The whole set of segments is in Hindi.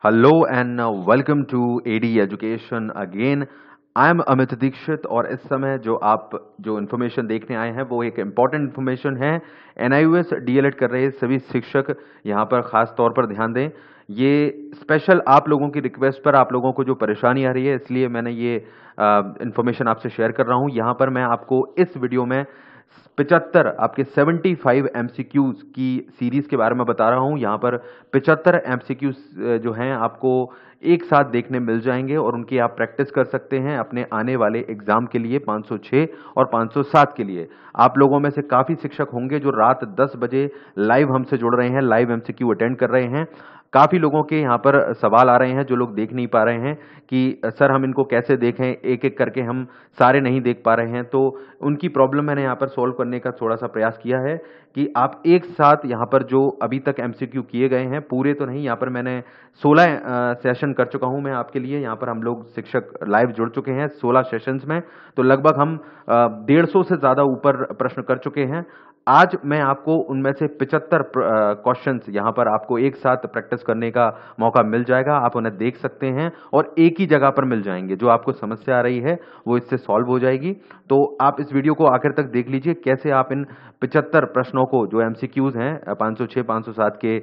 Hello and welcome to AD education again. I am Amit Dikshit और इस समय जो इन्फॉर्मेशन देखने आए हैं वो एक इम्पॉर्टेंट इन्फॉर्मेशन है। एनआईओएस डीएलएड कर रहे सभी शिक्षक यहाँ पर खास तौर पर ध्यान दें। ये स्पेशल आप लोगों की रिक्वेस्ट पर, आप लोगों को जो परेशानी आ रही है इसलिए मैंने ये इन्फॉर्मेशन आपसे शेयर कर रहा हूँ। यहाँ पर मैं आपको इस वीडियो में 75 आपके 75 एमसीक्यूज की सीरीज के बारे में बता रहा हूं। यहां पर 75 एमसीक्यूज जो हैं आपको एक साथ देखने मिल जाएंगे और उनकी आप प्रैक्टिस कर सकते हैं अपने आने वाले एग्जाम के लिए 506 और 507 के लिए। आप लोगों में से काफी शिक्षक होंगे जो रात 10 बजे लाइव हमसे जुड़ रहे हैं, लाइव एमसीक्यू अटेंड कर रहे हैं। काफी लोगों के यहाँ पर सवाल आ रहे हैं जो लोग देख नहीं पा रहे हैं कि सर हम इनको कैसे देखें, एक एक करके हम सारे नहीं देख पा रहे हैं। तो उनकी प्रॉब्लम मैंने यहाँ पर सॉल्व करने का थोड़ा सा प्रयास किया है कि आप एक साथ यहाँ पर जो अभी तक एमसीक्यू किए गए हैं, पूरे तो नहीं, यहाँ पर मैंने 16 सेशन कर चुका हूँ मैं आपके लिए। यहाँ पर हम लोग शिक्षक लाइव जुड़ चुके हैं 16 सेशंस में, तो लगभग हम 150 से ज़्यादा ऊपर प्रश्न कर चुके हैं। आज मैं आपको उनमें से 75 क्वेश्चंस यहाँ पर आपको एक साथ प्रैक्टिस करने का मौका मिल जाएगा। आप उन्हें देख सकते हैं और एक ही जगह पर मिल जाएंगे। जो आपको समस्या आ रही है वो इससे सॉल्व हो जाएगी। तो आप इस वीडियो को आखिर तक देख लीजिए कैसे आप इन 75 प्रश्नों को, जो एमसीक्यूज हैं 506 507 के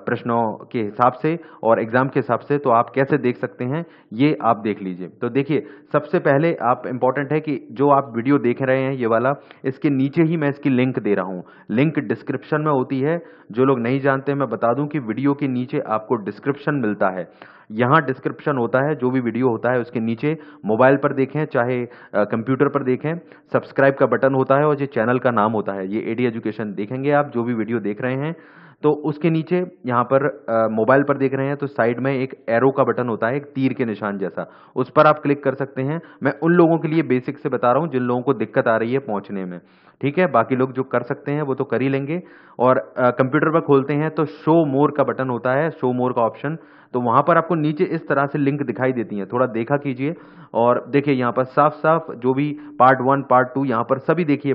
प्रश्नों के हिसाब से और एग्जाम के हिसाब से, तो आप कैसे देख सकते हैं ये आप देख लीजिए। तो देखिए, सबसे पहले आप इंपॉर्टेंट है कि जो आप वीडियो देख रहे हैं ये वाला, इसके नीचे ही मैं इसकी लिंक दे रहा हूं। लिंक डिस्क्रिप्शन में होती है। जो लोग नहीं जानते मैं बता दूं कि वीडियो के नीचे आपको डिस्क्रिप्शन मिलता है। यहां डिस्क्रिप्शन होता है, जो भी वीडियो होता है उसके नीचे, मोबाइल पर देखें चाहे कंप्यूटर पर देखें, सब्सक्राइब का बटन होता है और ये चैनल का नाम होता है। ये एडी एजुकेशन देखेंगे आप जो भी वीडियो देख रहे हैं, तो उसके नीचे यहाँ पर मोबाइल पर देख रहे हैं तो साइड में एक एरो का बटन होता है, एक तीर के निशान जैसा, उस पर आप क्लिक कर सकते हैं। मैं उन लोगों के लिए बेसिक से बता रहा हूं जिन लोगों को दिक्कत आ रही है पहुंचने में, ठीक है। बाकी लोग जो कर सकते हैं वो तो कर ही लेंगे। और कंप्यूटर पर खोलते हैं तो शो मोर का बटन होता है, शो मोर का ऑप्शन, तो वहां पर आपको नीचे इस तरह से लिंक दिखाई देती है। थोड़ा देखा कीजिए और देखिए यहाँ पर साफ साफ जो भी पार्ट 1 पार्ट 2 यहाँ पर सभी देखिए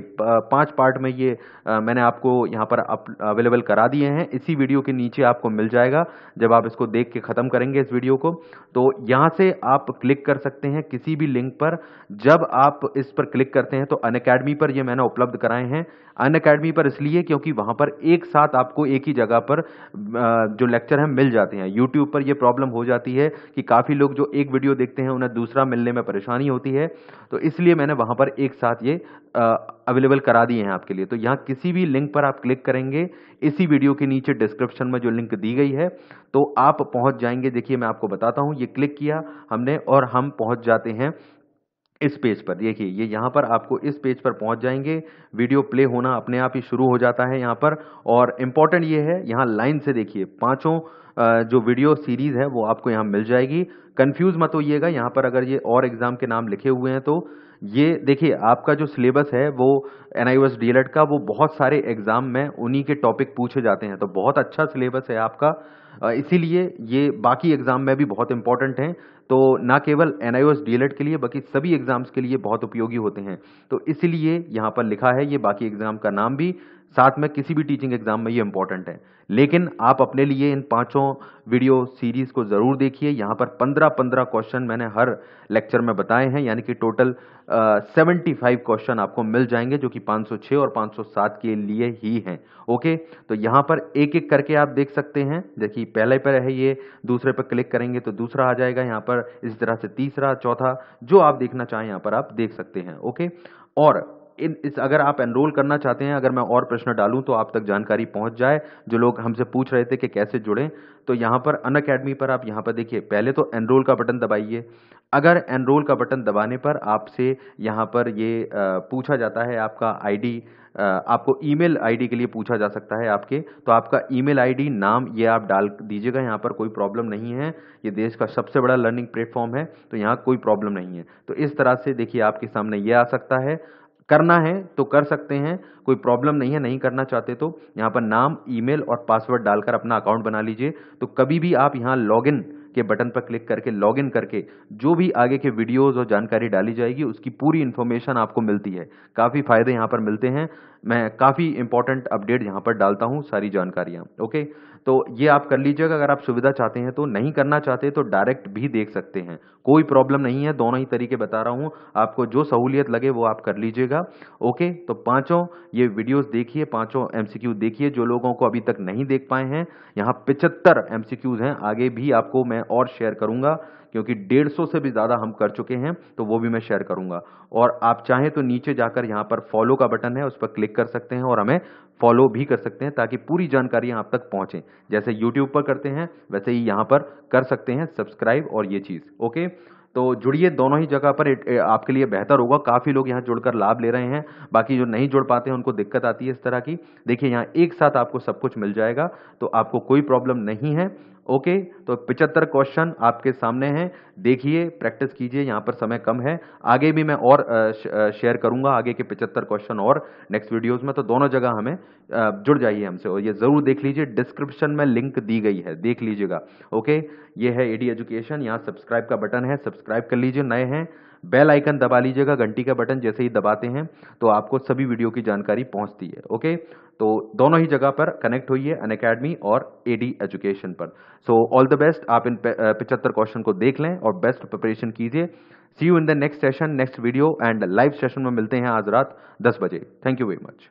5 पार्ट में ये मैंने आपको यहाँ पर अवेलेबल करा दिए हैं। इसी वीडियो के नीचे आपको मिल जाएगा जब आप इसको देख के खत्म करेंगे इस वीडियो को। तो यहाँ से आप क्लिक कर सकते हैं किसी भी लिंक पर। जब आप इस पर क्लिक करते हैं तो अनअकैडमी पर ये मैंने उपलब्ध कराए हैं। अनअकैडमी पर इसलिए क्योंकि वहां पर एक साथ आपको एक ही जगह पर जो लेक्चर हैं मिल जाते हैं। यूट्यूब पर यह प्रॉब्लम हो जाती है कि काफी लोग जो एक वीडियो देखते हैं उन्हें दूसरा मिलने में परेशानी होती है, तो इसलिए मैंने वहां पर एक साथ ये अवेलेबल करा दिए हैं आपके लिए। तो यहाँ किसी भी लिंक पर आप क्लिक करेंगे, इसी वीडियो के नीचे डिस्क्रिप्शन में जो लिंक दी गई है तो आप पहुंच जाएंगे। देखिए मैं आपको बताता हूं, ये क्लिक किया हमने और हम पहुंच जाते हैं इस पेज पर। देखिए ये यहाँ पर आपको इस पेज पर पहुंच जाएंगे। वीडियो प्ले होना अपने आप ही शुरू हो जाता है यहाँ पर। और इम्पोर्टेंट ये है, यहाँ लाइन से देखिए पांचों जो वीडियो सीरीज है वो आपको यहाँ मिल जाएगी। कंफ्यूज मत होइएगा, यहाँ पर अगर ये और एग्जाम के नाम लिखे हुए हैं तो ये देखिए आपका जो सिलेबस है वो एनआईओएस डीएलएड का, वो बहुत सारे एग्जाम में उन्हीं के टॉपिक पूछे जाते हैं। तो बहुत अच्छा सिलेबस है आपका, इसीलिए ये बाकी एग्जाम में भी बहुत इंपॉर्टेंट हैं। तो ना केवल एनआईओएस डीएलएड के लिए बल्कि सभी एग्जाम्स के लिए बहुत उपयोगी होते हैं। तो इसलिए यहाँ पर लिखा है ये बाकी एग्जाम का नाम भी, साथ में किसी भी टीचिंग एग्जाम में ये इंपॉर्टेंट है। लेकिन आप अपने लिए इन पांचों वीडियो सीरीज को जरूर देखिए। यहाँ पर 15-15 क्वेश्चन मैंने हर लेक्चर में बताए हैं, यानी कि टोटल 75 क्वेश्चन आपको मिल जाएंगे जो कि 506 और 507 के लिए ही हैं। ओके, तो यहाँ पर एक एक करके आप देख सकते हैं। देखिए पहले पर है ये, दूसरे पर क्लिक करेंगे तो दूसरा आ जाएगा यहाँ पर, इस तरह से तीसरा, चौथा, जो आप देखना चाहें यहाँ पर आप देख सकते हैं। ओके, और अगर आप एनरोल करना चाहते हैं, अगर मैं और प्रश्न डालूं तो आप तक जानकारी पहुंच जाए, जो लोग हमसे पूछ रहे थे कि कैसे जुड़ें, तो यहाँ पर अनअकैडमी पर आप यहाँ पर देखिए, पहले तो एनरोल का बटन दबाइए। अगर एनरोल का बटन दबाने पर आपसे यहाँ पर ये पूछा जाता है आपका आईडी, आपको ईमेल आईडी के लिए पूछा जा सकता है आपके, तो आपका ईमेल आईडी, नाम ये आप डाल दीजिएगा। यहाँ पर कोई प्रॉब्लम नहीं है, ये देश का सबसे बड़ा लर्निंग प्लेटफॉर्म है, तो यहाँ कोई प्रॉब्लम नहीं है। तो इस तरह से देखिए आपके सामने ये आ सकता है। करना है तो कर सकते हैं, कोई प्रॉब्लम नहीं है। नहीं करना चाहते तो यहाँ पर नाम, ईमेल और पासवर्ड डालकर अपना अकाउंट बना लीजिए। तो कभी भी आप यहाँ लॉगिन के बटन पर क्लिक करके लॉगिन करके जो भी आगे के वीडियोस और जानकारी डाली जाएगी उसकी पूरी इन्फॉर्मेशन आपको मिलती है। काफ़ी फायदे यहाँ पर मिलते हैं। मैं काफ़ी इंपॉर्टेंट अपडेट यहाँ पर डालता हूँ, सारी जानकारियाँ। ओके, तो ये आप कर लीजिएगा। अगर आप सुविधा चाहते हैं तो, नहीं करना चाहते तो डायरेक्ट भी देख सकते हैं, कोई प्रॉब्लम नहीं है। दोनों ही तरीके बता रहा हूँ, आपको जो सहूलियत लगे वो आप कर लीजिएगा। ओके, तो पांचों ये वीडियोस देखिए, पांचों एमसीक्यू देखिए जो लोगों को अभी तक नहीं देख पाए हैं। यहाँ 75 एमसीक्यूज हैं, आगे भी आपको मैं और शेयर करूंगा क्योंकि 150 से भी ज्यादा हम कर चुके हैं, तो वो भी मैं शेयर करूंगा। और आप चाहें तो नीचे जाकर यहाँ पर फॉलो का बटन है, उस पर क्लिक कर सकते हैं और हमें फॉलो भी कर सकते हैं ताकि पूरी जानकारी आप तक पहुंचे। जैसे यूट्यूब पर करते हैं वैसे ही यहाँ पर कर सकते हैं सब्सक्राइब और ये चीज। ओके, तो जुड़िए दोनों ही जगह पर, आपके लिए बेहतर होगा। काफी लोग यहाँ जुड़कर लाभ ले रहे हैं, बाकी जो नहीं जुड़ पाते हैं उनको दिक्कत आती है इस तरह की। देखिए यहाँ एक साथ आपको सब कुछ मिल जाएगा, तो आपको कोई प्रॉब्लम नहीं है। ओके, तो 75 क्वेश्चन आपके सामने हैं, देखिए, प्रैक्टिस कीजिए। यहाँ पर समय कम है, आगे भी मैं और शेयर करूंगा आगे के 75 क्वेश्चन और नेक्स्ट वीडियोस में। तो दोनों जगह हमें जुड़ जाइए हमसे और ये जरूर देख लीजिए, डिस्क्रिप्शन में लिंक दी गई है, देख लीजिएगा। ओके, ये है एडी एजुकेशन, यहाँ सब्सक्राइब का बटन है, सब्सक्राइब कर लीजिए। नए हैं बेल आइकन दबा लीजिएगा, घंटी का बटन जैसे ही दबाते हैं तो आपको सभी वीडियो की जानकारी पहुंचती है। ओके, तो दोनों ही जगह पर कनेक्ट होइए, अनअकैडमी और एडी एजुकेशन पर। सो ऑल द बेस्ट, आप इन 75 क्वेश्चन को देख लें और बेस्ट प्रिपरेशन कीजिए। See you in the next session, next video and live session में मिलते हैं आज रात 10 बजे। Thank you very much.